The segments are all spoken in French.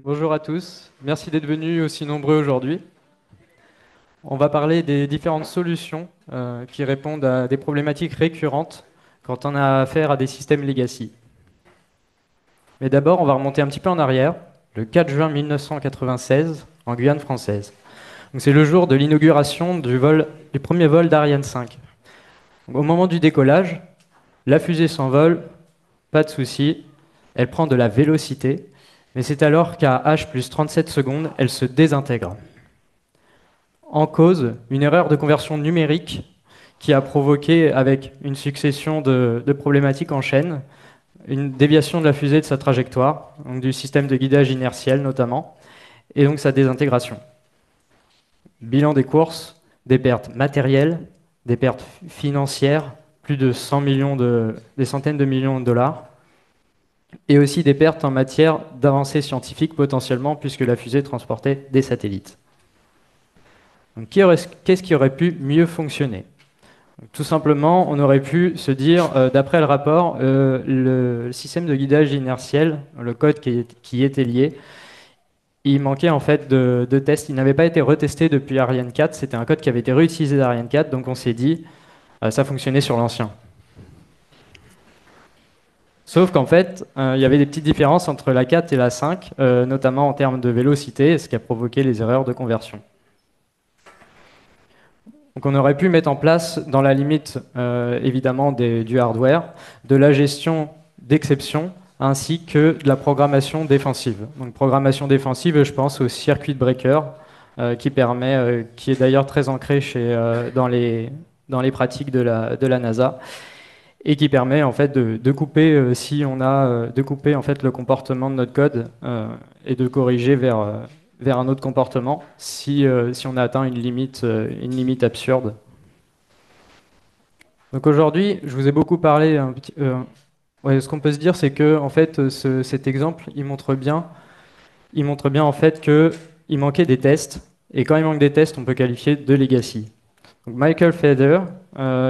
Bonjour à tous, merci d'être venus aussi nombreux aujourd'hui. On va parler des différentes solutions qui répondent à des problématiques récurrentes quand on a affaire à des systèmes legacy. Mais d'abord, on va remonter un petit peu en arrière, le 4 juin 1996, en Guyane française. Donc, c'est le jour de l'inauguration du premier vol d'Ariane 5. Donc, au moment du décollage, la fusée s'envole, pas de souci, elle prend de la vélocité, mais c'est alors qu'à h plus 37 secondes, elle se désintègre. En cause, une erreur de conversion numérique qui a provoqué, avec une succession de problématiques en chaîne, une déviation de la fusée de sa trajectoire, donc du système de guidage inertiel notamment, et donc sa désintégration. Bilan des courses, des pertes matérielles, des pertes financières, plus de 100 millions des centaines de millions de dollars, et aussi des pertes en matière d'avancées scientifiques potentiellement, puisque la fusée transportait des satellites. Donc, qu'est-ce qui aurait pu mieux fonctionner? Tout simplement, on aurait pu se dire, d'après le rapport, le système de guidage inertiel, le code qui était lié, il manquait en fait de tests. Il n'avait pas été retesté depuis Ariane 4. C'était un code qui avait été réutilisé d'Ariane 4, donc on s'est dit, ça fonctionnait sur l'ancien. Sauf qu'en fait, il y avait des petites différences entre la 4 et la 5, notamment en termes de vélocité, ce qui a provoqué les erreurs de conversion. Donc on aurait pu mettre en place, dans la limite évidemment du hardware, de la gestion d'exceptions ainsi que de la programmation défensive. Donc programmation défensive, je pense au circuit breaker qui est d'ailleurs très ancré dans les pratiques de la NASA et qui permet en fait de couper de couper en fait le comportement de notre code et de corriger vers un autre comportement si on a atteint une limite absurde. Donc aujourd'hui, je vous ai beaucoup parlé ouais, ce qu'on peut se dire, c'est que en fait, cet exemple, il montre bien en fait que il manquait des tests. Et quand il manque des tests, on peut qualifier de legacy. Donc Michael Feder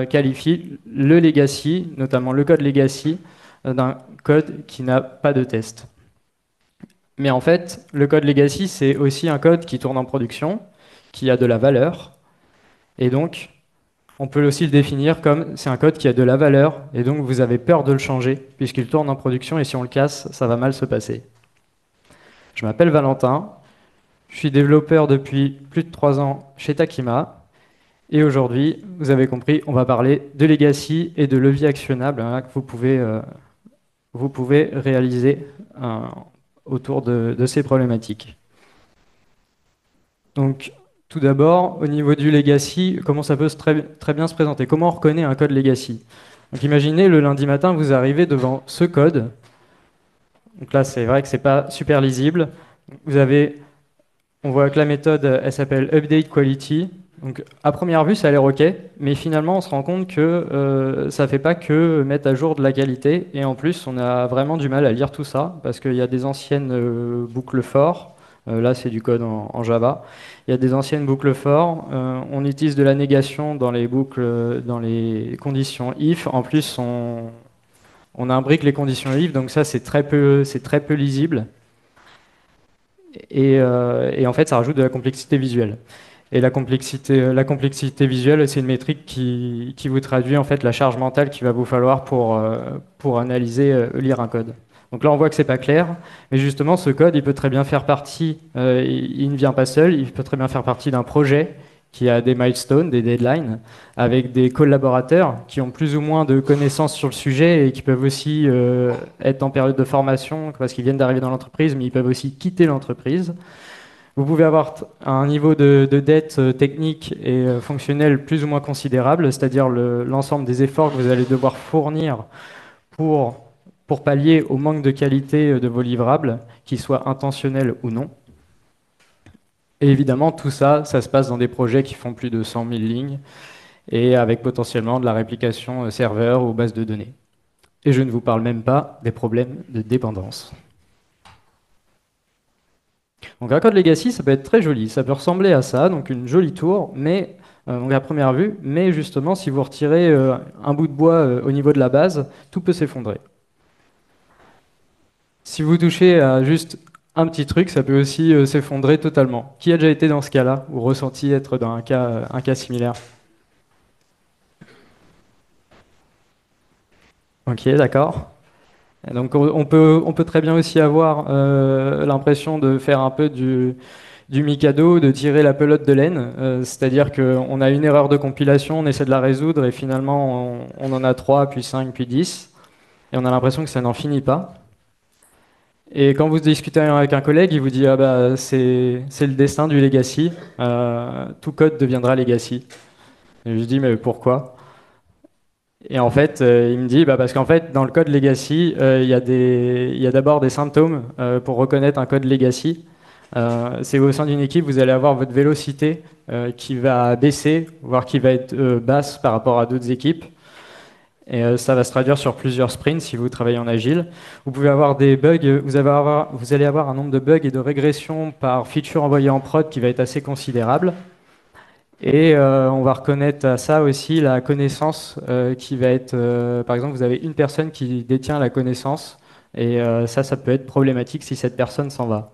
qualifie le legacy, notamment le code legacy, d'un code qui n'a pas de test. Mais en fait, le code legacy, c'est aussi un code qui tourne en production, qui a de la valeur, et donc on peut aussi le définir comme c'est un code qui a de la valeur, et donc vous avez peur de le changer, puisqu'il tourne en production, et si on le casse, ça va mal se passer. Je m'appelle Valentin, je suis développeur depuis plus de 3 ans chez Takima, et aujourd'hui, vous avez compris, on va parler de legacy et de levier actionnable hein, que vous pouvez réaliser autour de ces problématiques. Donc, tout d'abord, au niveau du legacy, comment ça peut très bien se présenter? Comment on reconnaît un code legacy? Donc, imaginez le lundi matin, vous arrivez devant ce code. Donc là, c'est vrai que c'est pas super lisible. On voit que la méthode, elle s'appelle update quality. Donc, à première vue, ça a l'air OK, mais finalement, on se rend compte que ça fait pas que mettre à jour de la qualité. Et en plus, on a vraiment du mal à lire tout ça parce qu'il y a des anciennes boucles for. Là, c'est du code en Java. Il y a des anciennes boucles for. On utilise de la négation dans les boucles, dans les conditions if. En plus, on imbrique les conditions if, donc ça, c'est très peu lisible. Et en fait, ça rajoute de la complexité visuelle. Et la complexité visuelle, c'est une métrique qui vous traduit en fait la charge mentale qu'il va vous falloir pour analyser, lire un code. Donc là, on voit que c'est pas clair, mais justement, ce code, il peut très bien faire partie, il ne vient pas seul, il peut très bien faire partie d'un projet qui a des milestones, des deadlines, avec des collaborateurs qui ont plus ou moins de connaissances sur le sujet et qui peuvent aussi être en période de formation parce qu'ils viennent d'arriver dans l'entreprise, mais ils peuvent aussi quitter l'entreprise. Vous pouvez avoir un niveau de dette technique et fonctionnelle plus ou moins considérable, c'est-à-dire l'ensemble des efforts que vous allez devoir fournir pour, pour pallier au manque de qualité de vos livrables, qu'ils soient intentionnels ou non. Et évidemment, tout ça, ça se passe dans des projets qui font plus de 100 000 lignes et avec potentiellement de la réplication serveur ou base de données. Et je ne vous parle même pas des problèmes de dépendance. Donc un code legacy, ça peut être très joli, ça peut ressembler à ça, donc une jolie tour, mais donc à première vue, mais justement, si vous retirez un bout de bois au niveau de la base, tout peut s'effondrer. Si vous touchez à juste un petit truc, ça peut aussi s'effondrer totalement. Qui a déjà été dans ce cas-là ou ressenti être dans un cas similaire? Ok, d'accord. Et donc on peut très bien aussi avoir l'impression de faire un peu du Mikado, de tirer la pelote de laine, c'est-à-dire qu'on a une erreur de compilation, on essaie de la résoudre et finalement on en a 3, puis 5, puis 10, et on a l'impression que ça n'en finit pas. Et quand vous discutez avec un collègue, il vous dit ah bah c'est le destin du legacy, tout code deviendra legacy. Et je dis mais pourquoi? Et en fait, il me dit bah parce qu'en fait dans le code legacy, il y a d'abord des symptômes pour reconnaître un code legacy. C'est au sein d'une équipe, vous allez avoir votre vélocité qui va baisser, voire qui va être basse par rapport à d'autres équipes. Et ça va se traduire sur plusieurs sprints si vous travaillez en agile. Vous pouvez avoir des bugs, vous allez avoir un nombre de bugs et de régressions par feature envoyée en prod qui va être assez considérable. Et on va reconnaître à ça aussi la connaissance qui va être, par exemple, vous avez une personne qui détient la connaissance, et ça peut être problématique si cette personne s'en va.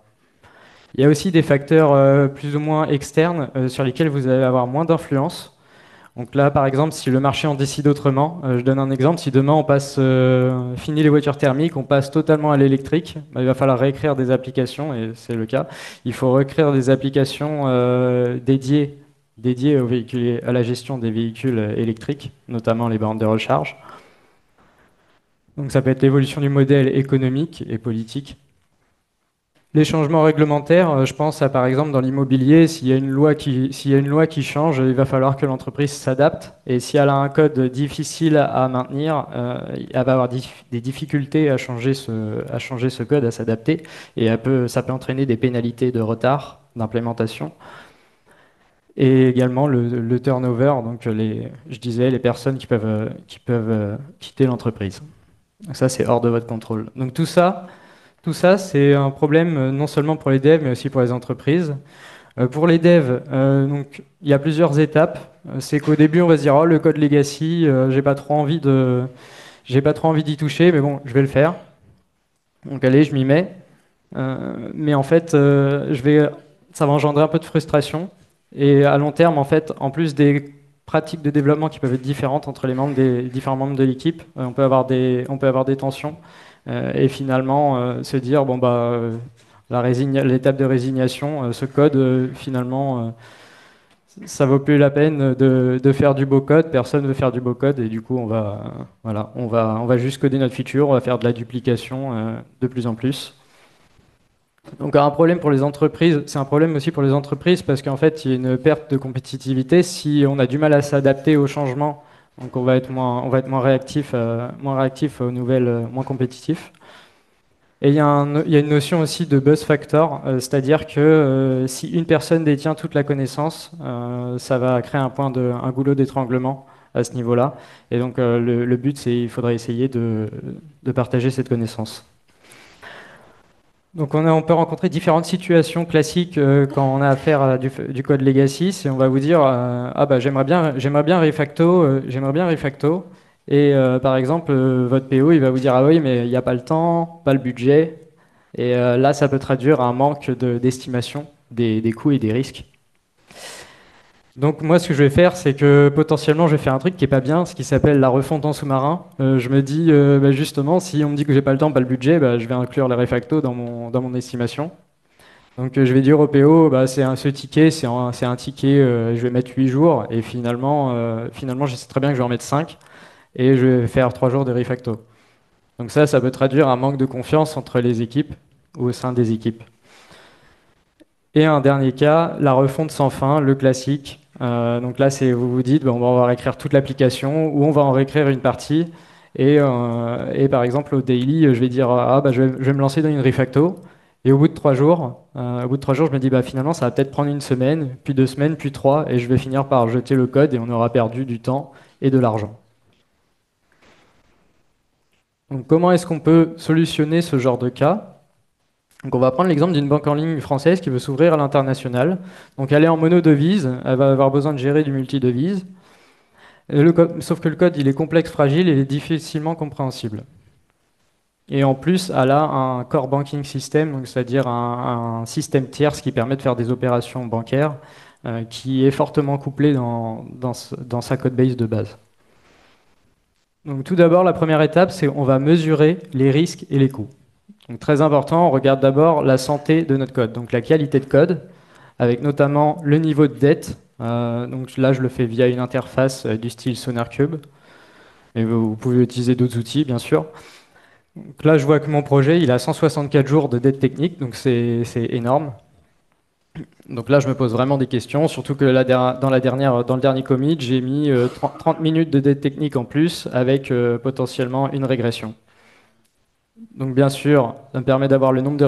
Il y a aussi des facteurs plus ou moins externes sur lesquels vous allez avoir moins d'influence. Donc là, par exemple, si le marché en décide autrement, je donne un exemple, si demain on passe, fini les voitures thermiques, on passe totalement à l'électrique, bah, il va falloir réécrire des applications, et c'est le cas. Il faut réécrire des applications dédiées aux véhicules, à la gestion des véhicules électriques, notamment les bornes de recharge. Donc ça peut être l'évolution du modèle économique et politique. Les changements réglementaires, je pense à par exemple dans l'immobilier, s'il y a une loi qui change, il va falloir que l'entreprise s'adapte. Et si elle a un code difficile à maintenir, elle va avoir des difficultés à changer ce code, à s'adapter. Et ça peut entraîner des pénalités de retard d'implémentation. Et également le turnover, donc je disais les personnes qui peuvent quitter l'entreprise. Donc ça, c'est hors de votre contrôle. Donc tout ça, c'est un problème non seulement pour les devs, mais aussi pour les entreprises. Pour les devs, donc, il y a plusieurs étapes. C'est qu'au début, on va se dire, oh, le code legacy, j'ai pas trop envie d'y toucher, mais bon, je vais le faire. Donc allez, je m'y mets. Mais en fait, ça va engendrer un peu de frustration. Et à long terme, en fait, en plus des pratiques de développement qui peuvent être différentes entre les différents membres de l'équipe, on peut avoir des tensions. Et finalement, se dire, bon, bah, l'étape de résignation, ce code, finalement, ça vaut plus la peine de faire du beau code, personne ne veut faire du beau code, et du coup, voilà, on va juste coder notre feature, on va faire de la duplication de plus en plus. Donc un problème pour les entreprises, c'est un problème aussi pour les entreprises parce qu'en fait il y a une perte de compétitivité si on a du mal à s'adapter aux changements, donc on va être moins réactif aux nouvelles, moins compétitif. Et il y a une notion aussi de buzz factor, c'est-à-dire que si une personne détient toute la connaissance, ça va créer un goulot d'étranglement à ce niveau-là. Et donc le but c'est il faudrait essayer de partager cette connaissance. Donc on peut rencontrer différentes situations classiques quand on a affaire à du code legacy. C'est on va vous dire ah bah j'aimerais bien refacto. Et par exemple votre PO il va vous dire ah oui mais il n'y a pas le temps, pas le budget. Et là ça peut traduire un manque d'estimation des coûts et des risques. Donc moi, ce que je vais faire, c'est que potentiellement, je vais faire un truc qui est pas bien, ce qui s'appelle la refonte en sous-marin. Je me dis, bah, justement, si on me dit que j'ai pas le temps, pas le budget, bah, je vais inclure les refactos dans mon estimation. Donc je vais dire au PO, bah, ce ticket, c'est un ticket, je vais mettre 8 jours, et finalement, je sais très bien que je vais en mettre 5, et je vais faire 3 jours de refacto. Donc ça peut traduire un manque de confiance entre les équipes ou au sein des équipes. Et un dernier cas, la refonte sans fin, le classique. Donc là, vous vous dites, bon, on va réécrire toute l'application ou on va en réécrire une partie. Et par exemple, au daily, je vais dire, ah, bah, je vais me lancer dans une refacto. Et au bout de 3 jours, je me dis, bah, finalement, ça va peut-être prendre une semaine, puis 2 semaines, puis 3, et je vais finir par jeter le code et on aura perdu du temps et de l'argent. Donc, comment est-ce qu'on peut solutionner ce genre de cas? Donc on va prendre l'exemple d'une banque en ligne française qui veut s'ouvrir à l'international. Donc elle est en monodevise, elle va avoir besoin de gérer du multidevise. Sauf que le code il est complexe, fragile et il est difficilement compréhensible. Et en plus, elle a un core banking system, donc c'est-à-dire un système tierce qui permet de faire des opérations bancaires, qui est fortement couplé dans sa codebase de base. Donc tout d'abord, la première étape, c'est on va mesurer les risques et les coûts. Donc très important, on regarde d'abord la santé de notre code, donc la qualité de code, avec notamment le niveau de dette. Donc là, je le fais via une interface du style SonarCube, mais vous pouvez utiliser d'autres outils, bien sûr. Donc là, je vois que mon projet, il a 164 jours de dette technique, donc c'est énorme. Donc là, je me pose vraiment des questions, surtout que dans le dernier commit, j'ai mis 30 minutes de dette technique en plus, avec potentiellement une régression. Donc bien sûr, ça me permet d'avoir le nombre de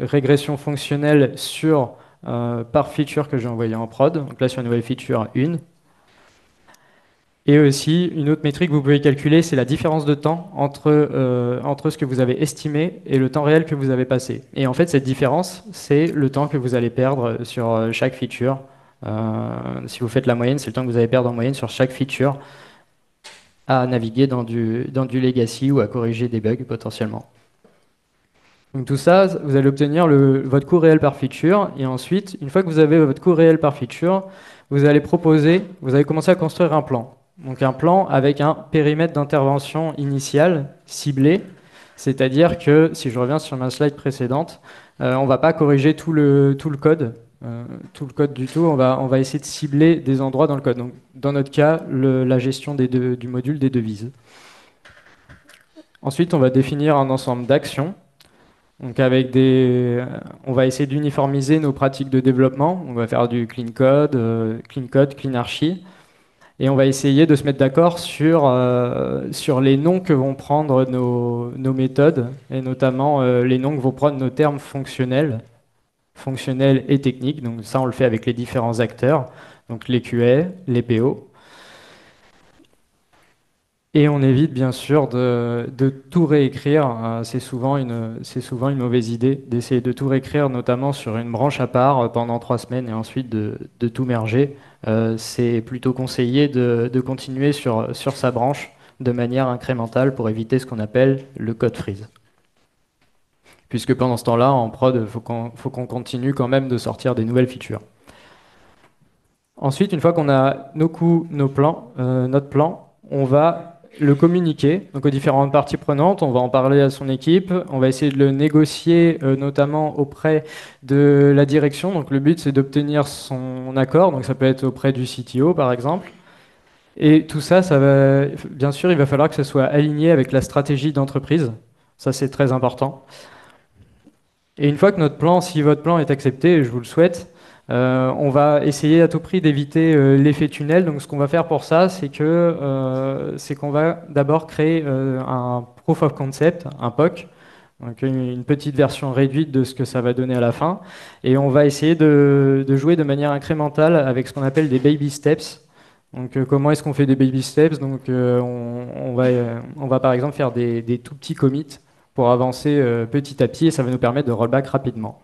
régressions fonctionnelles par feature que j'ai envoyé en prod. Donc là, sur une nouvelle feature, une. Et aussi, une autre métrique que vous pouvez calculer, c'est la différence de temps entre ce que vous avez estimé et le temps réel que vous avez passé. Et en fait, cette différence, c'est le temps que vous allez perdre sur chaque feature. Si vous faites la moyenne, c'est le temps que vous allez perdre en moyenne sur chaque feature à naviguer dans du legacy ou à corriger des bugs potentiellement. Donc tout ça, vous allez obtenir votre coût réel par feature. Et ensuite, une fois que vous avez votre coût réel par feature, vous allez commencer à construire un plan. Donc un plan avec un périmètre d'intervention initial ciblé. C'est-à-dire que, si je reviens sur ma slide précédente, on ne va pas corriger tout le code. Tout le code du tout, on va essayer de cibler des endroits dans le code. Donc, dans notre cas, la gestion du module des devises. Ensuite, on va définir un ensemble d'actions. Donc on va essayer d'uniformiser nos pratiques de développement. On va faire du clean code, clean archi. Et on va essayer de se mettre d'accord sur les noms que vont prendre nos méthodes, et notamment les noms que vont prendre nos termes fonctionnels et techniques. Donc ça, on le fait avec les différents acteurs, donc les QA, les PO. Et on évite bien sûr de tout réécrire. C'est souvent une mauvaise idée d'essayer de tout réécrire, notamment sur une branche à part pendant 3 semaines et ensuite de tout merger. C'est plutôt conseillé de continuer sur sa branche de manière incrémentale pour éviter ce qu'on appelle le code freeze. Puisque pendant ce temps-là, en prod, il faut qu'on continue quand même de sortir des nouvelles features. Ensuite, une fois qu'on a nos coûts, notre plan, on va le communiquer donc aux différentes parties prenantes, on va en parler à son équipe, on va essayer de le négocier notamment auprès de la direction. Donc le but c'est d'obtenir son accord, donc ça peut être auprès du CTO par exemple. Et tout ça, bien sûr, il va falloir que ça soit aligné avec la stratégie d'entreprise. Ça c'est très important. Et une fois que si votre plan est accepté, et je vous le souhaite, on va essayer à tout prix d'éviter l'effet tunnel. Donc, ce qu'on va faire pour ça, c'est qu'on va d'abord créer un proof of concept, un POC, donc une petite version réduite de ce que ça va donner à la fin. Et on va essayer de jouer de manière incrémentale avec ce qu'on appelle des baby steps. Donc, comment est-ce qu'on fait des baby steps? Donc, on va par exemple faire des tout petits commits pour avancer petit à petit et ça va nous permettre de rollback rapidement.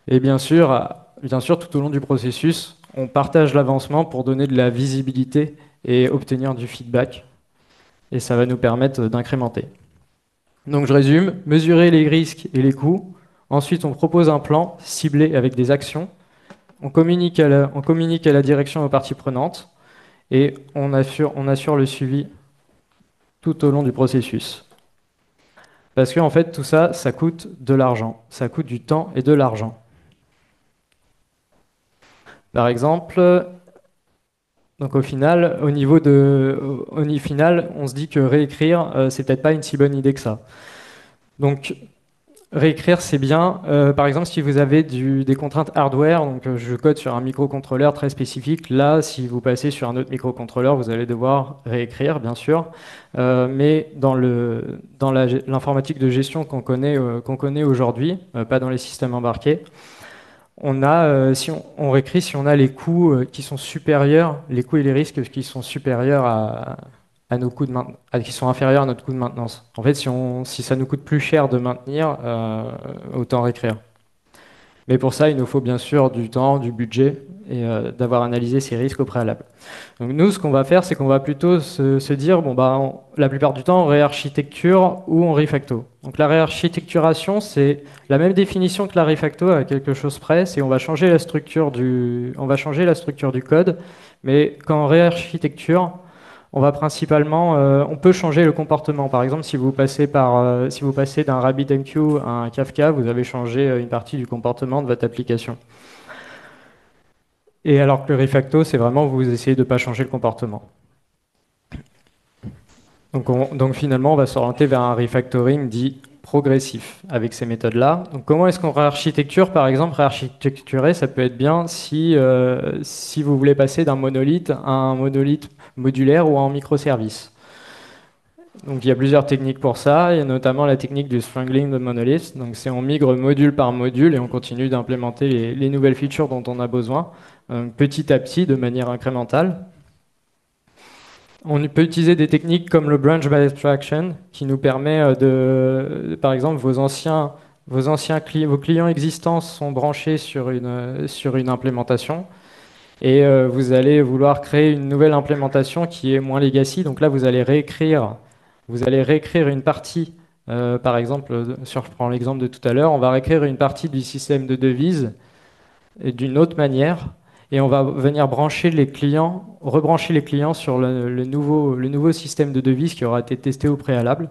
Et bien sûr, tout au long du processus, on partage l'avancement pour donner de la visibilité et obtenir du feedback. Et ça va nous permettre d'incrémenter. Donc je résume, mesurer les risques et les coûts. Ensuite, on propose un plan ciblé avec des actions. On communique à la direction aux parties prenantes. Et on assure le suivi tout au long du processus. Parce qu'en fait, tout ça, ça coûte de l'argent. Ça coûte du temps et de l'argent. Par exemple, donc au final, on se dit que réécrire, c'est peut-être pas une si bonne idée que ça. Donc, réécrire, c'est bien. Par exemple, si vous avez des contraintes hardware, donc je code sur un microcontrôleur très spécifique, là, si vous passez sur un autre microcontrôleur, vous allez devoir réécrire, bien sûr. Mais dans l'informatique de gestion qu'on connaît aujourd'hui, pas dans les systèmes embarqués, si on réécrit, si on a les coûts qui sont supérieurs, les coûts et les risques qui sont supérieurs à nos coûts qui sont inférieurs à notre coût de maintenance. En fait, si ça nous coûte plus cher de maintenir, autant réécrire. Mais pour ça, il nous faut bien sûr du temps, du budget et d'avoir analysé ces risques au préalable. Donc nous, ce qu'on va faire, c'est qu'on va plutôt se dire, bon, bah, la plupart du temps, on réarchitecture ou on refacto. Donc la réarchitecturation, c'est la même définition que la refacto à quelque chose près, c'est on va changer la structure on va changer la structure du code, mais quand on réarchitecture, on va principalement, on peut changer le comportement. Par exemple, si vous passez d'un RabbitMQ à un Kafka, vous avez changé une partie du comportement de votre application. Et alors que le refacto, c'est vraiment vous essayez de ne pas changer le comportement. Donc finalement, on va s'orienter vers un refactoring dit progressif avec ces méthodes-là. Donc comment est-ce qu'on réarchitecture? Par exemple, réarchitecturer, ça peut être bien si vous voulez passer d'un monolithe à un monolithe modulaire ou en microservice. Donc il y a plusieurs techniques pour ça, il y a notamment la technique du strangling de monolith. Donc c'est on migre module par module et on continue d'implémenter les nouvelles features dont on a besoin petit à petit de manière incrémentale. On peut utiliser des techniques comme le branch by abstraction qui nous permet par exemple, vos clients existants sont branchés sur une implémentation et vous allez vouloir créer une nouvelle implémentation qui est moins legacy. Donc là, vous allez réécrire une partie. Par exemple, si je prends l'exemple de tout à l'heure, on va réécrire une partie du système de devises d'une autre manière et on va venir rebrancher les clients sur le nouveau système de devises qui aura été testé au préalable,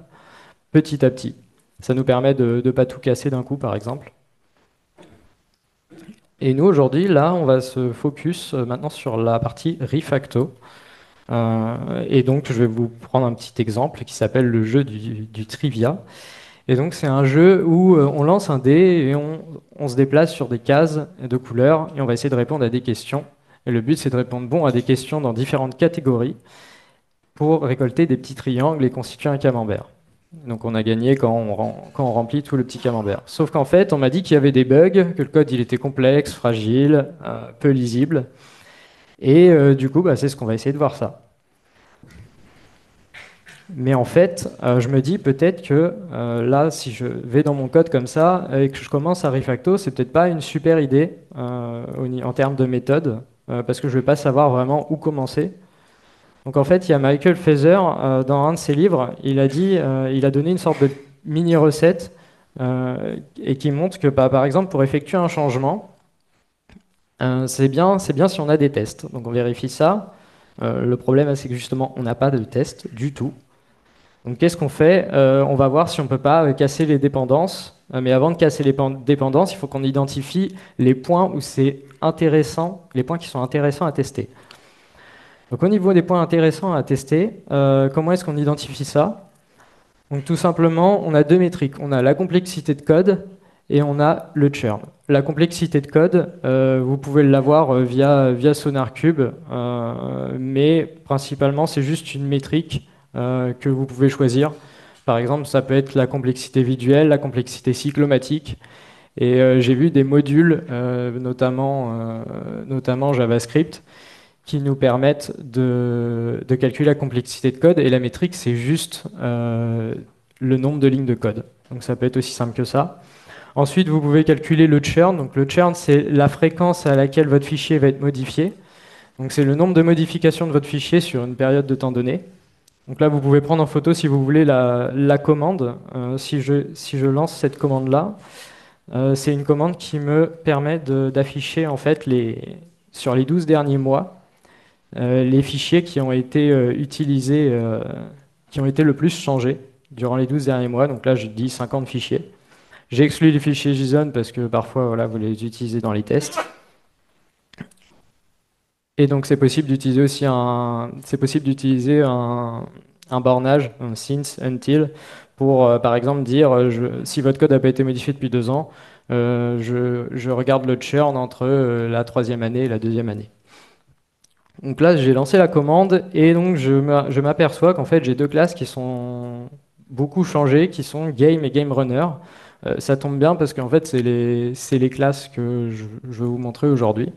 petit à petit. Ça nous permet de ne pas tout casser d'un coup, par exemple. Et nous, aujourd'hui, là, on va se focus maintenant sur la partie refacto. Et donc, je vais vous prendre un petit exemple qui s'appelle le jeu du trivia. Et donc, c'est un jeu où on lance un dé et on se déplace sur des cases de couleurs et on va essayer de répondre à des questions. Et le but, c'est de répondre bon à des questions dans différentes catégories pour récolter des petits triangles et constituer un camembert. Donc, on a gagné quand on remplit tout le petit camembert. Sauf qu'en fait, on m'a dit qu'il y avait des bugs, que le code il était complexe, fragile, peu lisible. Et du coup, bah, c'est ce qu'on va essayer de voir ça. Mais en fait, je me dis peut-être que là, si je vais dans mon code comme ça et que je commence à refacto, c'est peut-être pas une super idée en termes de méthode, parce que je vais pas savoir vraiment où commencer. Donc en fait, il y a Michael Feather dans un de ses livres, il a donné une sorte de mini recette et qui montre que, bah, par exemple, pour effectuer un changement, c'est bien si on a des tests. Donc on vérifie ça. Le problème, c'est que justement, on n'a pas de tests du tout. Donc qu'est-ce qu'on fait? On va voir si on ne peut pas casser les dépendances. Mais avant de casser les dépendances, il faut qu'on identifie les points où c'est intéressant, les points qui sont intéressants à tester. Donc au niveau des points intéressants à tester, comment est-ce qu'on identifie ça? Donc tout simplement, on a deux métriques. On a la complexité de code et on a le churn. La complexité de code, vous pouvez l'avoir via SonarCube, mais principalement c'est juste une métrique que vous pouvez choisir. Par exemple, ça peut être la complexité visuelle, la complexité cyclomatique. Et j'ai vu des modules, notamment JavaScript, qui nous permettent de calculer la complexité de code. Et la métrique, c'est juste le nombre de lignes de code. Donc ça peut être aussi simple que ça. Ensuite, vous pouvez calculer le churn. Donc le churn, c'est la fréquence à laquelle votre fichier va être modifié. Donc c'est le nombre de modifications de votre fichier sur une période de temps donnée. Donc là, vous pouvez prendre en photo, si vous voulez, la commande. Si je lance cette commande-là, c'est une commande qui me permet d'afficher en fait sur les 12 derniers mois les fichiers qui ont été utilisés, qui ont été le plus changés durant les 12 derniers mois. Donc là, je dis 50 fichiers. J'ai exclu les fichiers JSON parce que parfois, voilà, vous les utilisez dans les tests. Et donc, c'est possible d'utiliser aussi un bornage, un since, until, pour, par exemple, dire si votre code n'a pas été modifié depuis 2 ans, je regarde le churn entre la 3e année et la 2e année. Donc là, j'ai lancé la commande et donc je m'aperçois qu'en fait, j'ai deux classes qui sont beaucoup changées, qui sont Game et Game Runner. Ça tombe bien parce qu'en fait, c'est les classes que je vais vous montrer aujourd'hui.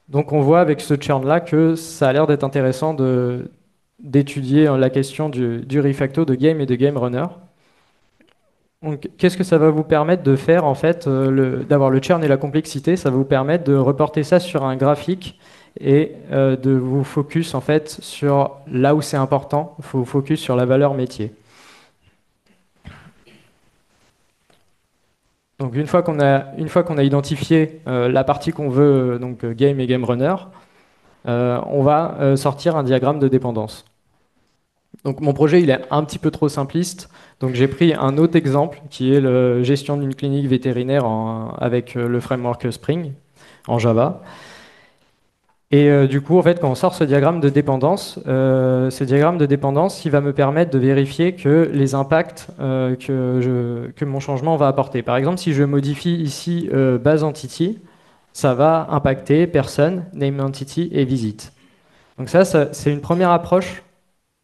Donc on voit avec ce churn-là que ça a l'air d'être intéressant d'étudier la question du refacto de Game et de Game Runner. Donc, qu'est-ce que ça va vous permettre de faire en fait, d'avoir le churn et la complexité? Ça va vous permettre de reporter ça sur un graphique et de vous focus en fait sur là où c'est important. Il faut vous focus sur la valeur métier. Donc une fois qu'on a identifié la partie qu'on veut, donc game et game runner, on va sortir un diagramme de dépendance. Donc mon projet il est un petit peu trop simpliste. Donc j'ai pris un autre exemple qui est la gestion d'une clinique vétérinaire avec le framework Spring en Java. Et du coup, en fait, quand on sort ce diagramme de dépendance, il va me permettre de vérifier que les impacts que mon changement va apporter. Par exemple, si je modifie ici base entity, ça va impacter personne, name entity et visite. Donc ça c'est une première approche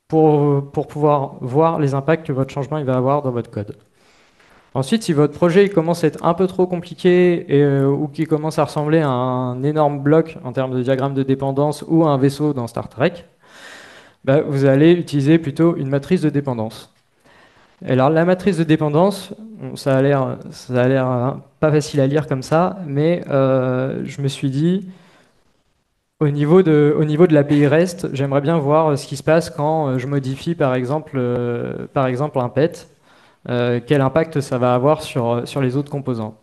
pour pouvoir voir les impacts que votre changement il va avoir dans votre code. Ensuite, si votre projet il commence à être un peu trop compliqué ou qu'il commence à ressembler à un énorme bloc en termes de diagramme de dépendance ou à un vaisseau dans Star Trek, bah, vous allez utiliser plutôt une matrice de dépendance. Et alors la matrice de dépendance, bon, ça a l'air pas facile à lire comme ça, mais je me suis dit, au niveau de l'API REST, j'aimerais bien voir ce qui se passe quand je modifie par exemple un pet, quel impact ça va avoir sur les autres composants.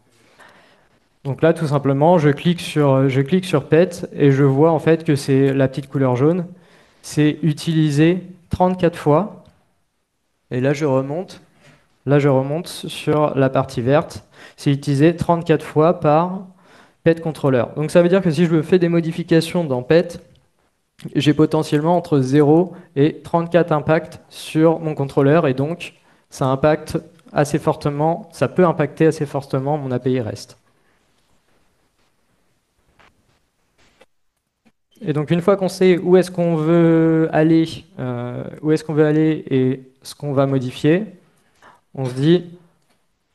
Donc là, tout simplement, je clique sur pet et je vois en fait que c'est la petite couleur jaune. C'est utilisé 34 fois. Et là, je remonte sur la partie verte. C'est utilisé 34 fois par pet controller. Donc ça veut dire que si je fais des modifications dans pet, j'ai potentiellement entre 0 et 34 impacts sur mon contrôleur et donc ça impacte assez fortement, ça peut impacter assez fortement mon API REST. Et donc une fois qu'on sait où est-ce qu'on veut aller et ce qu'on va modifier, on se dit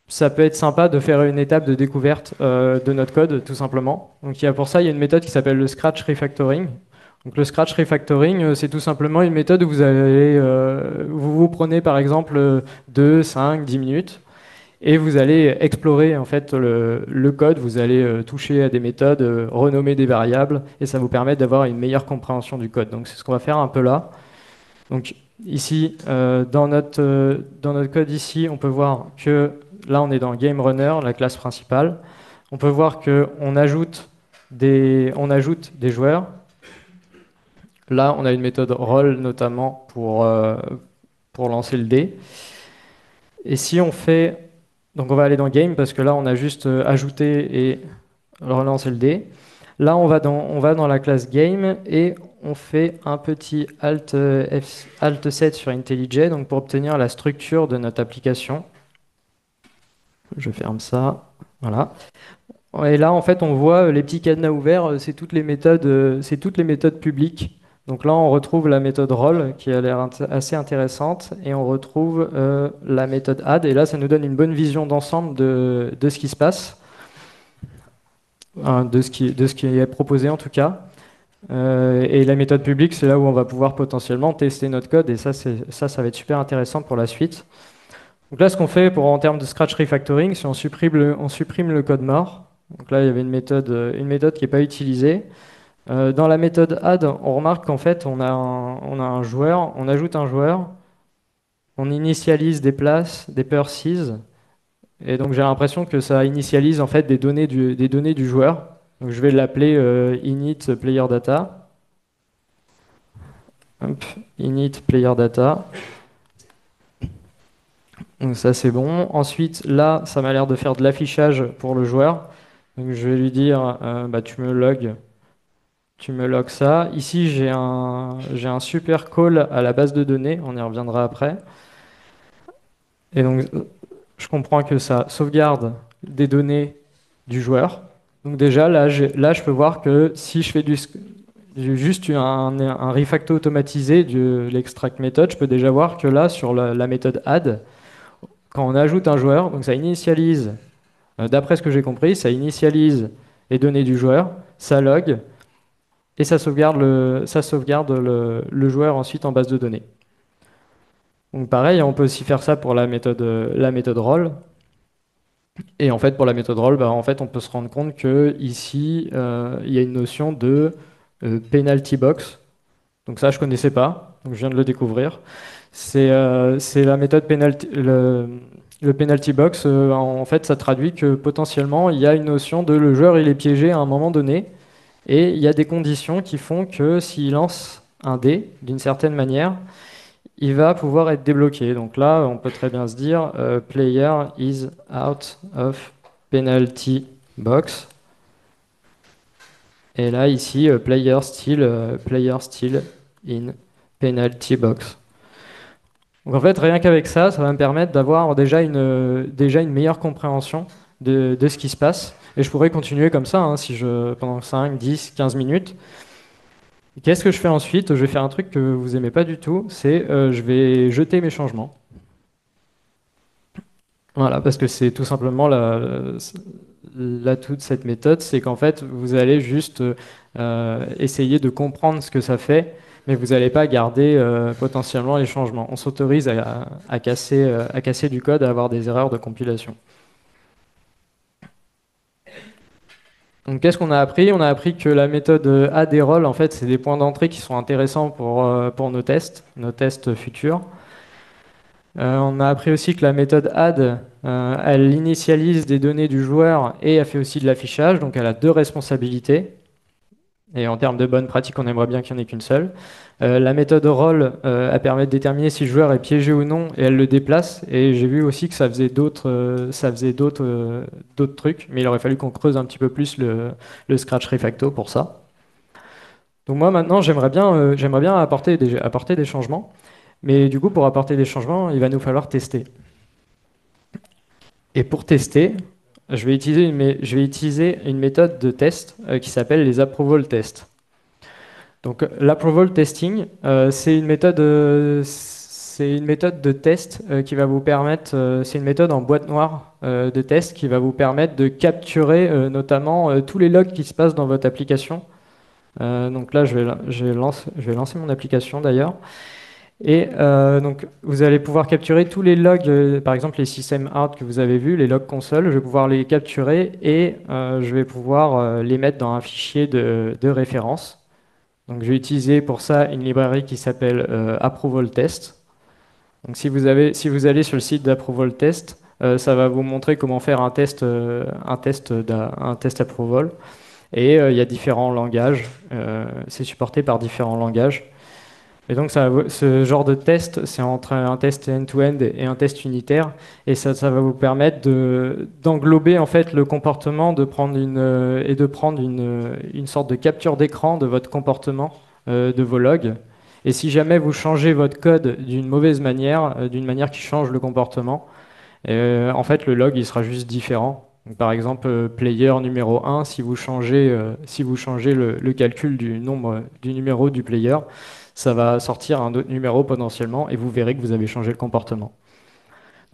ça peut être sympa de faire une étape de découverte de notre code tout simplement. Donc pour ça il y a une méthode qui s'appelle le Scratch Refactoring. Donc le Scratch Refactoring, c'est tout simplement une méthode où vous prenez par exemple 2, 5, 10 minutes et vous allez explorer en fait le code, vous allez toucher à des méthodes, renommer des variables, et ça vous permet d'avoir une meilleure compréhension du code. Donc c'est ce qu'on va faire un peu là. Donc ici, dans notre code ici, on peut voir que là on est dans Game Runner, la classe principale. On peut voir qu'on ajoute on ajoute des joueurs. Là, on a une méthode roll notamment pour lancer le dé. Et si on fait donc on va aller dans Game parce que là on a juste ajouté et relancer le dé. Là on va dans la classe Game et on fait un petit Alt 7 sur IntelliJ donc pour obtenir la structure de notre application. Je ferme ça. Voilà. Et là en fait on voit les petits cadenas ouverts, c'est toutes les méthodes publiques. Donc là, on retrouve la méthode roll qui a l'air assez intéressante et on retrouve la méthode add. Et là, ça nous donne une bonne vision d'ensemble de ce qui se passe, de ce qui est proposé en tout cas. Et la méthode publique, c'est là où on va pouvoir potentiellement tester notre code et ça va être super intéressant pour la suite. Donc là, ce qu'on fait en termes de Scratch Refactoring, c'est on supprime le code mort. Donc là, il y avait une méthode qui n'est pas utilisée. Dans la méthode add, on remarque qu'en fait, on a un joueur, on ajoute un joueur, on initialise des places, des purses, et donc j'ai l'impression que ça initialise en fait des données du joueur. Donc je vais l'appeler init player data. Hop, init player data. Donc ça c'est bon. Ensuite, là, ça m'a l'air de faire de l'affichage pour le joueur. Donc je vais lui dire, bah, tu me logs ça. Ici, j'ai un super call à la base de données, on y reviendra après. Et donc, je comprends que ça sauvegarde des données du joueur. Donc déjà, là, je peux voir que si je fais juste un refacto automatisé de l'extract method, je peux déjà voir que là, sur la méthode add, quand on ajoute un joueur, donc ça initialise, d'après ce que j'ai compris, ça initialise les données du joueur, ça log, et ça sauvegarde le joueur ensuite en base de données. Donc pareil, on peut aussi faire ça pour la méthode roll. Et en fait, pour la méthode roll, bah, en fait, on peut se rendre compte que ici, il y a une notion de penalty box. Donc ça, je connaissais pas, donc je viens de le découvrir. C'est la méthode penalty, le penalty box. En fait, ça traduit que potentiellement, il y a une notion de le joueur, il est piégé à un moment donné, et il y a des conditions qui font que s'il lance un dé d'une certaine manière, il va pouvoir être débloqué. Donc là, on peut très bien se dire player is out of penalty box. Et là, ici, player still in penalty box. Donc en fait, rien qu'avec ça, ça va me permettre d'avoir déjà une meilleure compréhension de ce qui se passe. Et je pourrais continuer comme ça, hein, si pendant 5, 10, 15 minutes. Qu'est-ce que je fais ensuite? Je vais faire un truc que vous aimez pas du tout, c'est je vais jeter mes changements. Voilà, parce que c'est tout simplement l'atout de cette méthode, c'est qu'en fait, vous allez juste essayer de comprendre ce que ça fait, mais vous n'allez pas garder potentiellement les changements. On s'autorise à casser du code, à avoir des erreurs de compilation. Donc, qu'est-ce qu'on a appris? On a appris que la méthode add et roll, en fait, c'est des points d'entrée qui sont intéressants pour nos tests futurs. On a appris aussi que la méthode add, elle initialise des données du joueur et elle fait aussi de l'affichage, donc elle a deux responsabilités. Et en termes de bonnes pratiques, on aimerait bien qu'il n'y en ait qu'une seule. La méthode roll, elle permet de déterminer si le joueur est piégé ou non et elle le déplace. Et j'ai vu aussi que d'autres trucs, mais il aurait fallu qu'on creuse un petit peu plus le Scratch Refacto pour ça. Donc moi maintenant, j'aimerais bien apporter des changements. Mais du coup, pour apporter des changements, il va nous falloir tester. Et pour tester, je vais utiliser une méthode de test qui s'appelle les approval tests. Donc l'approval testing, c'est une méthode de test qui va vous permettre, c'est une méthode en boîte noire de test qui va vous permettre de capturer notamment tous les logs qui se passent dans votre application. Donc là, je vais lancer mon application d'ailleurs. Et donc, vous allez pouvoir capturer tous les logs, par exemple les systèmes out que vous avez vus, les logs console. Je vais pouvoir les capturer et je vais pouvoir les mettre dans un fichier de référence. Donc, je vais utiliser pour ça une librairie qui s'appelle Approval Test. Donc, si vous allez sur le site d'Approval Test, ça va vous montrer comment faire un test approval. Et il y a différents langages. C'est supporté par différents langages. Et donc, ce genre de test, c'est entre un test end-to-end et un test unitaire. Et ça va vous permettre d'englober en fait le comportement, de prendre une sorte de capture d'écran de votre comportement, de vos logs. Et si jamais vous changez votre code d'une mauvaise manière, d'une manière qui change le comportement, en fait, le log, il sera juste différent. Donc, par exemple, player numéro 1, si vous changez le calcul du numéro du player, ça va sortir un autre numéro potentiellement et vous verrez que vous avez changé le comportement.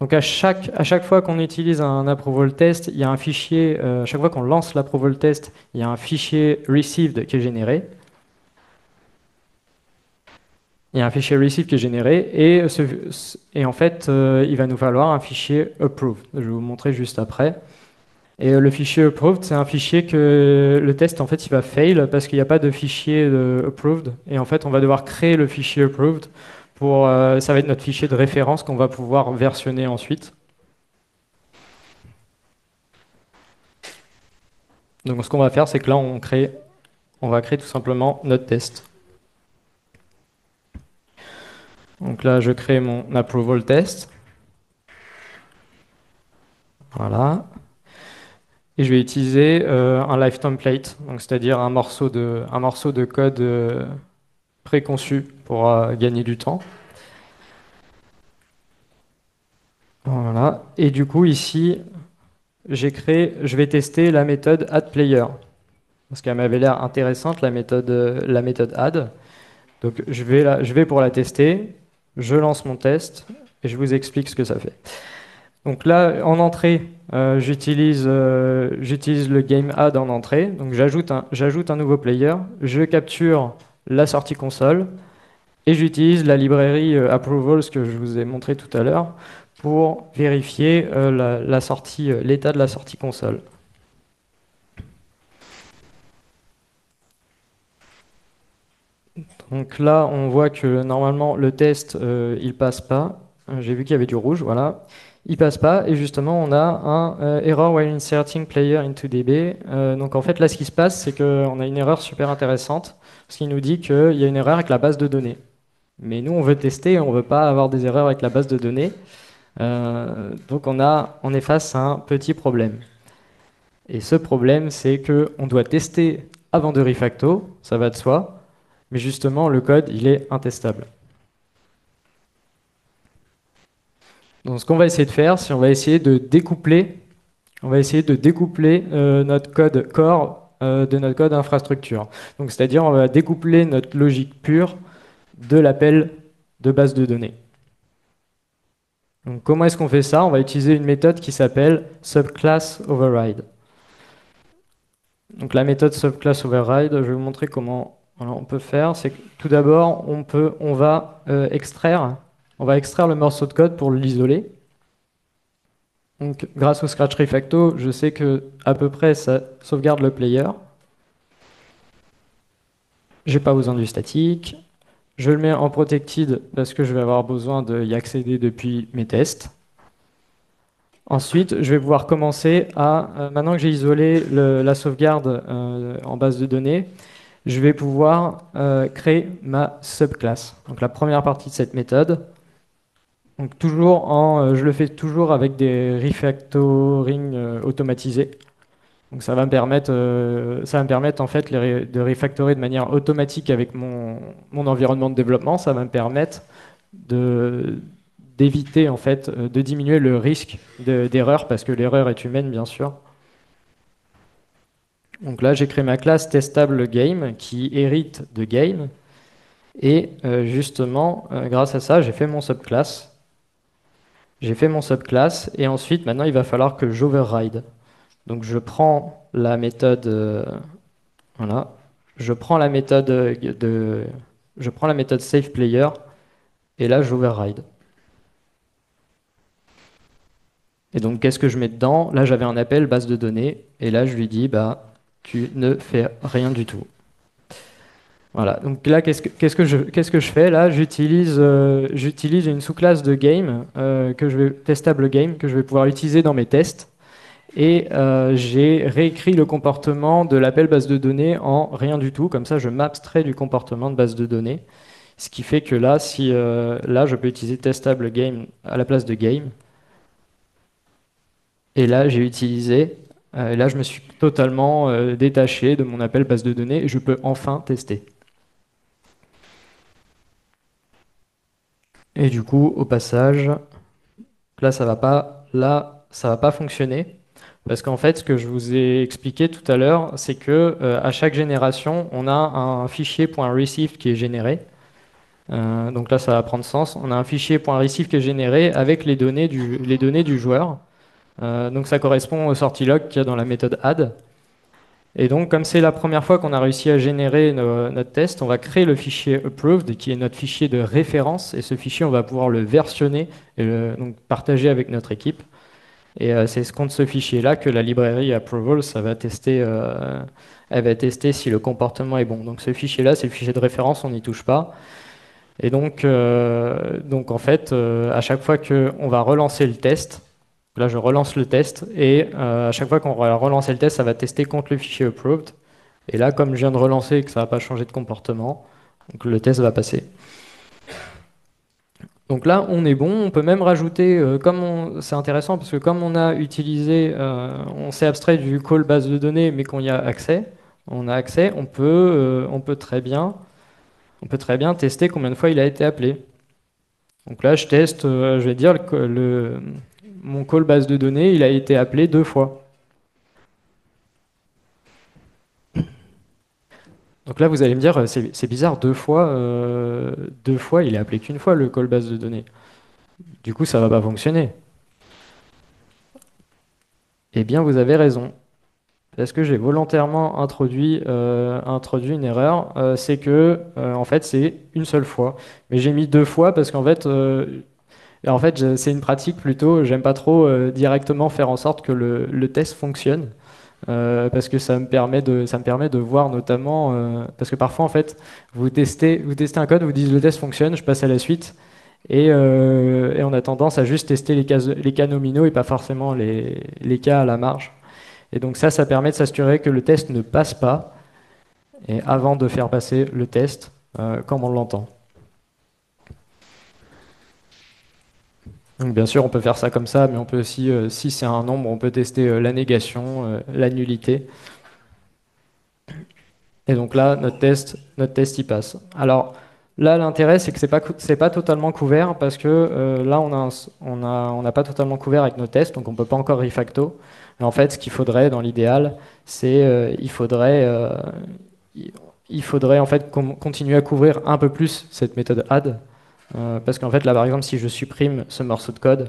Donc à chaque fois qu'on utilise un approval test, il y a un fichier, à chaque fois qu'on lance l'approval test, il y a un fichier received qui est généré. Il y a un fichier receive qui est généré et en fait, il va nous falloir un fichier approved. Je vais vous montrer juste après. Et le fichier approved, c'est un fichier que le test, en fait, il va fail parce qu'il n'y a pas de fichier approved. Et en fait, on va devoir créer le fichier approved ça va être notre fichier de référence qu'on va pouvoir versionner ensuite. Donc, ce qu'on va faire, c'est que là, on va créer tout simplement notre test. Donc là, je crée mon approval test. Voilà. Et je vais utiliser un live template, donc c'est-à-dire un morceau de code préconçu pour gagner du temps. Voilà. Et du coup, ici, je vais tester la méthode addPlayer. Parce qu'elle m'avait l'air intéressante, la méthode add. Donc, je vais pour la tester. Je lance mon test et je vous explique ce que ça fait. Donc là, en entrée, j'utilise le game add en entrée. Donc, j'ajoute un nouveau player. Je capture la sortie console. Et j'utilise la librairie approvals que je vous ai montré tout à l'heure pour vérifier la sortie, l'état de la sortie console. Donc là, on voit que normalement le test, il passe pas. J'ai vu qu'il y avait du rouge, voilà. Il passe pas et justement on a un error while inserting player into DB. Donc en fait là, ce qui se passe, c'est qu'on a une erreur super intéressante, parce qu'il nous dit qu'il y a une erreur avec la base de données. Mais nous, on veut tester, on veut pas avoir des erreurs avec la base de données. Donc on est face à un petit problème. Et ce problème, c'est que on doit tester avant de refacto, ça va de soi. Mais justement, le code, il est intestable. Donc, ce qu'on va essayer de faire, c'est on va essayer de découpler, notre code core de notre code infrastructure. Donc, c'est-à-dire, on va découpler notre logique pure de l'appel de base de données. Donc, comment est-ce qu'on fait ça? On va utiliser une méthode qui s'appelle subclass override. Donc, la méthode subclass override, je vais vous montrer comment voilà, on peut faire. C'est que tout d'abord, on va extraire le morceau de code pour l'isoler. Donc, grâce au Scratch Refacto, je sais que à peu près ça sauvegarde le player. J'ai pas besoin du statique. Je le mets en protected parce que je vais avoir besoin d'y accéder depuis mes tests. Ensuite, je vais pouvoir commencer maintenant que j'ai isolé la sauvegarde en base de données, je vais pouvoir créer ma subclasse. Donc la première partie de cette méthode. Donc je le fais toujours avec des refactoring automatisés. Donc ça va me permettre en fait de refactorer de manière automatique avec mon environnement de développement. Ça va me permettre d'éviter en fait de diminuer le risque d'erreur parce que l'erreur est humaine bien sûr. Donc là j'ai créé ma classe testable game qui hérite de game et justement grâce à ça j'ai fait mon subclass. J'ai fait mon subclass et ensuite maintenant il va falloir que j'override. Donc je prends la méthode voilà, je prends la méthode je prends la méthode savePlayer et là j'override. Et donc qu'est-ce que je mets dedans? Là j'avais un appel base de données et là je lui dis bah tu ne fais rien du tout. Voilà, donc là qu'est-ce que je fais? Là j'utilise une sous-classe de game testable game que je vais pouvoir utiliser dans mes tests. Et j'ai réécrit le comportement de l'appel base de données en rien du tout. Comme ça, je m'abstrais du comportement de base de données. Ce qui fait que là, là, je peux utiliser testable game à la place de game. Et là, là, je me suis totalement détaché de mon appel base de données et je peux enfin tester. Et du coup, au passage, là, ça va pas fonctionner. Parce qu'en fait, ce que je vous ai expliqué tout à l'heure, c'est que à chaque génération, on a un fichier .receive qui est généré. Donc là, ça va prendre sens. On a un fichier .receive qui est généré avec les données du joueur. Donc ça correspond au sortie log qu'il y a dans la méthode add. Et donc, comme c'est la première fois qu'on a réussi à générer notre test, on va créer le fichier approved, qui est notre fichier de référence. Et ce fichier, on va pouvoir le versionner et donc partager avec notre équipe. Et c'est contre ce fichier-là que la librairie approval, elle va tester si le comportement est bon. Donc ce fichier-là, c'est le fichier de référence, on n'y touche pas. Et donc en fait, à chaque fois qu'on va relancer le test, là je relance le test, et à chaque fois qu'on va relancer le test, ça va tester contre le fichier approved. Et là, comme je viens de relancer et que ça va pas changer de comportement, donc le test va passer. Donc là, on est bon. On peut même rajouter, c'est intéressant parce que comme on a utilisé, on s'est abstrait du call base de données, mais qu'on y a accès, on peut très bien tester combien de fois il a été appelé. Donc là, je teste, je vais dire mon call base de données, il a été appelé 2 fois. Donc là, vous allez me dire, c'est bizarre, 2 fois, il est appelé qu'une fois le call base de données. Du coup, ça va pas fonctionner. Eh bien, vous avez raison. parce que j'ai volontairement introduit une erreur. C'est que, en fait, c'est une seule fois. Mais j'ai mis deux fois parce qu'en fait, c'est une pratique plutôt. J'aime pas trop directement faire en sorte que le test fonctionne. Parce que ça me permet de voir notamment, parce que parfois en fait, vous testez un code, vous dites le test fonctionne, je passe à la suite, et on a tendance à juste tester les cas nominaux et pas forcément les cas à la marge. Et donc ça permet de s'assurer que le test ne passe pas, et avant de faire passer le test, comme on l'entend. Donc bien sûr, on peut faire ça comme ça, mais on peut aussi, si c'est un nombre, on peut tester la négation, la nullité. Et donc là, notre test y passe. Alors là, l'intérêt, c'est que c'est pas totalement couvert parce que là, on n'a pas totalement couvert avec nos tests, donc on peut pas encore refacto. Mais en fait, ce qu'il faudrait dans l'idéal, c'est il faudrait en fait continuer à couvrir un peu plus cette méthode add, parce qu'en fait là, par exemple, si je supprime ce morceau de code,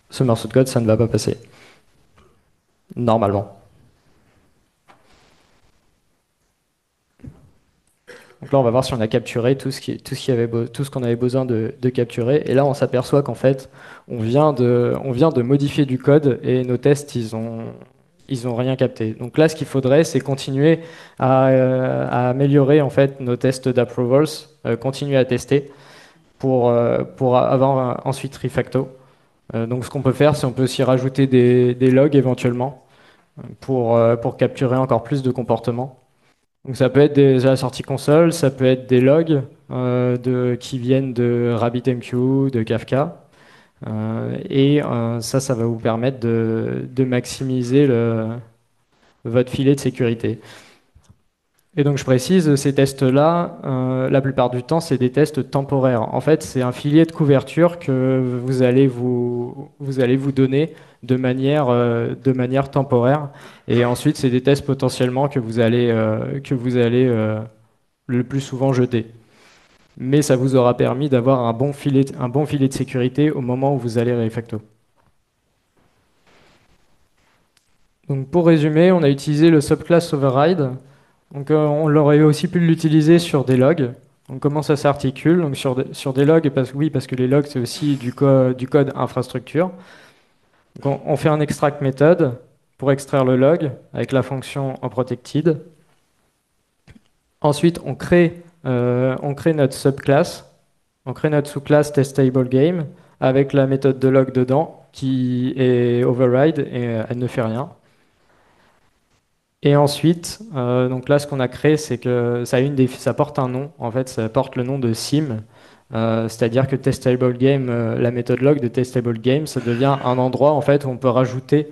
ça ne va pas passer normalement. Donc là, on va voir si on a capturé tout ce qu'on avait besoin de capturer. Et là, on s'aperçoit qu'en fait, on vient de modifier du code et nos tests, ils ont rien capté. Donc là, ce qu'il faudrait, c'est continuer à améliorer en fait nos tests d'approvals, continuer à tester pour avoir ensuite refacto. Donc ce qu'on peut faire, c'est on peut aussi rajouter des logs éventuellement pour capturer encore plus de comportements. Donc ça peut être à la sortie console, ça peut être des logs qui viennent de RabbitMQ, de Kafka. Ça va vous permettre de maximiser votre filet de sécurité. Et donc je précise, ces tests-là, la plupart du temps, c'est des tests temporaires. En fait, c'est un filet de couverture que vous allez vous donner de manière temporaire. Et ensuite, c'est des tests potentiellement que vous allez le plus souvent jeter. Mais ça vous aura permis d'avoir un bon filet de sécurité au moment où vous allez refacto. Donc pour résumer, on a utilisé le subclass override. Donc on l'aurait aussi pu l'utiliser sur des logs. Donc comment ça s'articule? Donc sur des logs, parce que les logs c'est aussi du code infrastructure. Donc on fait un extract méthode pour extraire le log avec la fonction onProtected. Ensuite on crée notre subclass, on crée notre sous-classe testTableGame avec la méthode de log dedans qui est override et elle ne fait rien. Et ensuite, donc là, ce qu'on a créé, c'est que ça porte un nom. En fait, ça porte le nom de sim. C'est-à-dire que testTableGame, la méthode log de testTableGame, ça devient un endroit en fait où on peut rajouter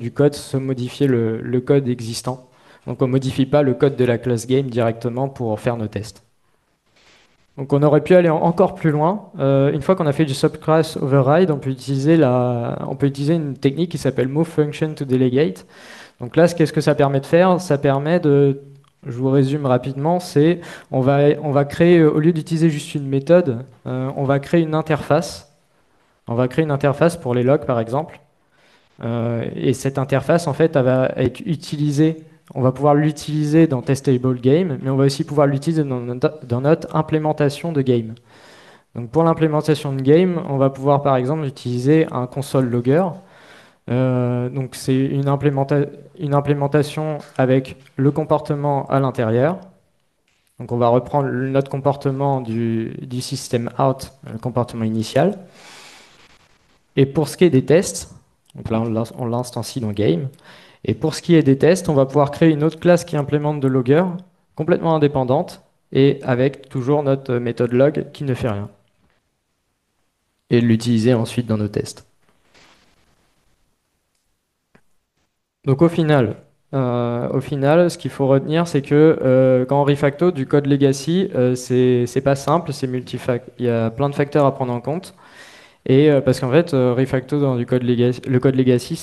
du code, se modifier le code existant. Donc, on modifie pas le code de la classe game directement pour faire nos tests. Donc, on aurait pu aller encore plus loin. Une fois qu'on a fait du subclass override, on peut utiliser une technique qui s'appelle move function to delegate. Donc là, qu'est-ce que ça permet de faire? Ça permet je vous résume rapidement, on va créer, au lieu d'utiliser juste une méthode, on va créer une interface. On va créer une interface pour les logs, par exemple. Et cette interface, en fait, elle va être utilisée. On va pouvoir l'utiliser dans testTableGame, mais on va aussi pouvoir l'utiliser dans notre implémentation de game. Donc pour l'implémentation de game, on va pouvoir, par exemple, utiliser un console logger. Donc c'est une implémentation avec le comportement à l'intérieur. Donc on va reprendre notre comportement du système out, le comportement initial. Et pour ce qui est des tests, donc là on l'instancie dans game. Et pour ce qui est des tests, on va pouvoir créer une autre classe qui implémente de logger, complètement indépendante, et avec toujours notre méthode log qui ne fait rien. Et l'utiliser ensuite dans nos tests. Donc au final, ce qu'il faut retenir, c'est que quand on refacto du code legacy, c'est pas simple, c'est multifact. Il y a plein de facteurs à prendre en compte. Et parce qu'en fait, refacto dans du code legacy, le code legacy,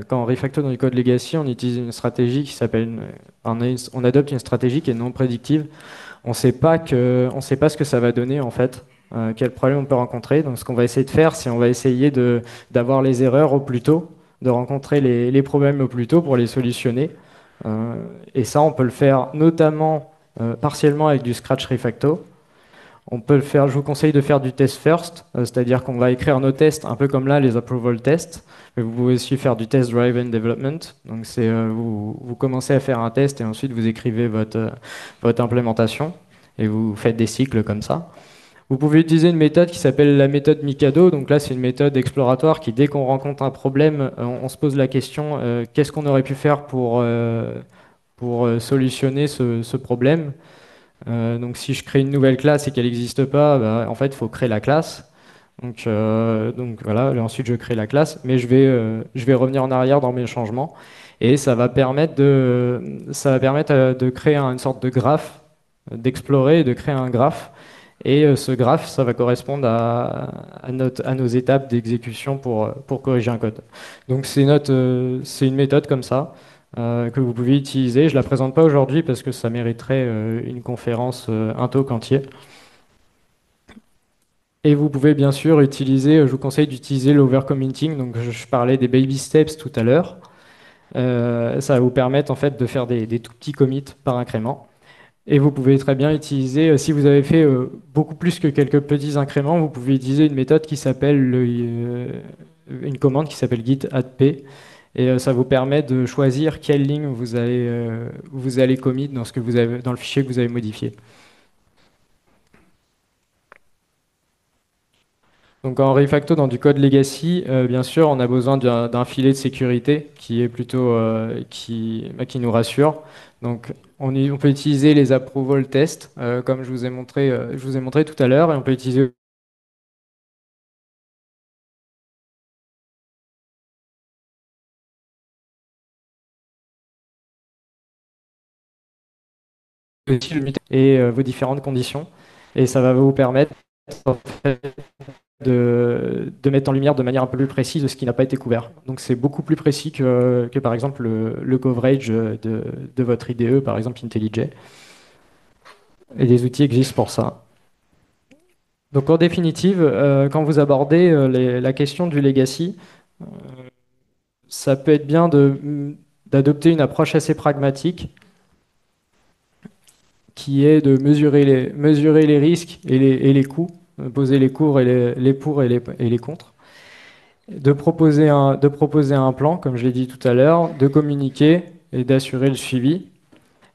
quand on refacto dans du code legacy, on utilise une stratégie qui s'appelle, on adopte une stratégie qui est non prédictive. On sait pas ce que ça va donner en fait, quel problème on peut rencontrer. Donc ce qu'on va essayer de faire, c'est on va essayer d'avoir les erreurs au plus tôt. de rencontrer les problèmes au plus tôt pour les solutionner. Et ça, on peut le faire notamment partiellement avec du Scratch Refacto. On peut le faire, je vous conseille de faire du test first, c'est-à-dire qu'on va écrire nos tests un peu comme là, les approval tests. Mais vous pouvez aussi faire du test driven development. Donc c'est vous commencez à faire un test et ensuite vous écrivez votre implémentation et vous faites des cycles comme ça. Vous pouvez utiliser une méthode qui s'appelle la méthode Mikado. Donc là, c'est une méthode exploratoire qui, dès qu'on rencontre un problème, on se pose la question qu'est-ce qu'on aurait pu faire pour solutionner ce problème. Donc si je crée une nouvelle classe et qu'elle n'existe pas, bah, en fait, il faut créer la classe. Donc voilà, et ensuite je crée la classe, mais je vais revenir en arrière dans mes changements et ça va permettre de créer une sorte de graphe, d'explorer et de créer un graphe. Et ce graphe, ça va correspondre à nos étapes d'exécution pour corriger un code. Donc c'est une méthode comme ça que vous pouvez utiliser. Je la présente pas aujourd'hui parce que ça mériterait une conférence, un talk entier. Et vous pouvez bien sûr utiliser, je vous conseille d'utiliser l'overcommitting. Donc je parlais des baby steps tout à l'heure. Ça va vous permettre en fait de faire des tout petits commits par incrément. Et vous pouvez très bien utiliser, si vous avez fait beaucoup plus que quelques petits incréments, vous pouvez utiliser une méthode qui s'appelle une commande qui s'appelle git add p. Et ça vous permet de choisir quelle ligne vous allez commit dans ce que vous avez, dans le fichier que vous avez modifié. Donc en refacto, dans du code legacy, bien sûr, on a besoin d'un filet de sécurité qui est plutôt qui nous rassure. Donc on peut utiliser les approval tests, comme je vous ai montré tout à l'heure, et on peut utiliser aussi le mutant et vos différentes conditions. Et ça va vous permettre en fait, de mettre en lumière de manière un peu plus précise ce qui n'a pas été couvert. Donc c'est beaucoup plus précis que par exemple le coverage de votre IDE, par exemple IntelliJ. Et des outils existent pour ça. Donc en définitive, quand vous abordez la question du legacy, euh, ça peut être bien d'adopter une approche assez pragmatique qui est de mesurer les risques et les coûts, poser les pour les pour et les contre, de proposer un plan, comme je l'ai dit tout à l'heure, de communiquer et d'assurer le suivi.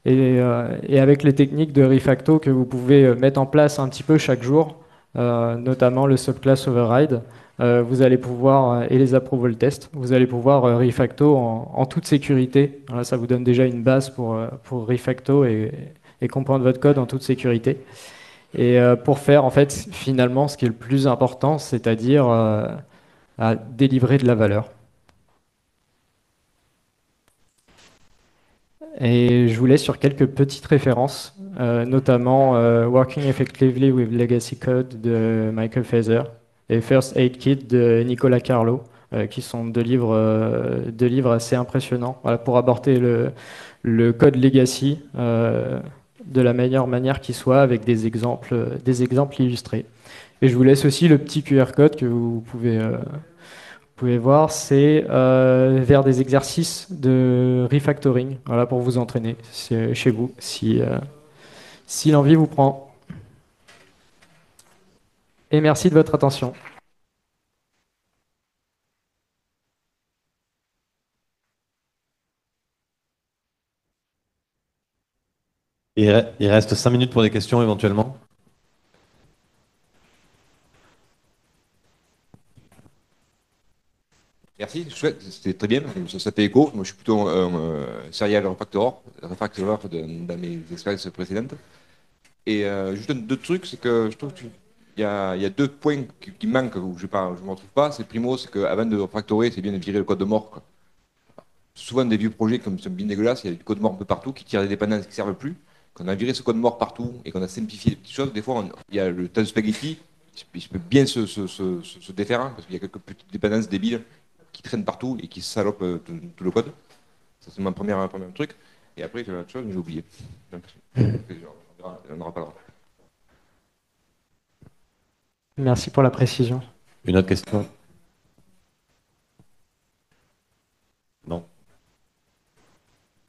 Et avec les techniques de refacto que vous pouvez mettre en place un petit peu chaque jour, notamment le subclass override, vous allez pouvoir, et les approval tests, vous allez pouvoir refacto en toute sécurité. Voilà, ça vous donne déjà une base pour refacto et comprendre votre code en toute sécurité. Et pour faire, en fait, finalement, ce qui est le plus important, c'est-à-dire à délivrer de la valeur. Et je vous laisse sur quelques petites références, notamment Working Effectively with Legacy Code de Michael Feather et First Aid Kit de Nicolas Carlo, qui sont deux livres assez impressionnants voilà, pour aborder le code legacy de la meilleure manière qui soit avec des exemples illustrés. Et je vous laisse aussi le petit QR code que vous pouvez voir, c'est vers des exercices de refactoring, voilà, pour vous entraîner chez vous, si l'envie vous prend. Et merci de votre attention. Il reste 5 minutes pour des questions éventuellement. Merci, c'était très bien, ça fait écho. Moi, je suis plutôt un serial refactor dans mes expériences précédentes. Et juste deux trucs, c'est que je trouve qu'il y a deux points qui manquent où je ne me retrouve pas. C'est primo, c'est qu'avant de refactorer, c'est bien de virer le code de mort, quoi. Souvent, des vieux projets comme sont bien dégueulasses, il y a du code mort un peu partout qui tire des dépendances qui ne servent plus. Quand on a viré ce code mort partout et qu'on a simplifié les petites choses, des fois, il y a le tas de spaghetti, il peut bien se défaire, hein, parce qu'il y a quelques petites dépendances débiles qui traînent partout et qui salopent tout le code. Ça, c'est mon premier truc. Et après, j'ai autre chose, mais j'ai oublié. On n'aura pas le droit. Merci pour la précision. Une autre question.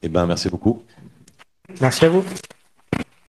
Eh ben, merci beaucoup. Merci à vous.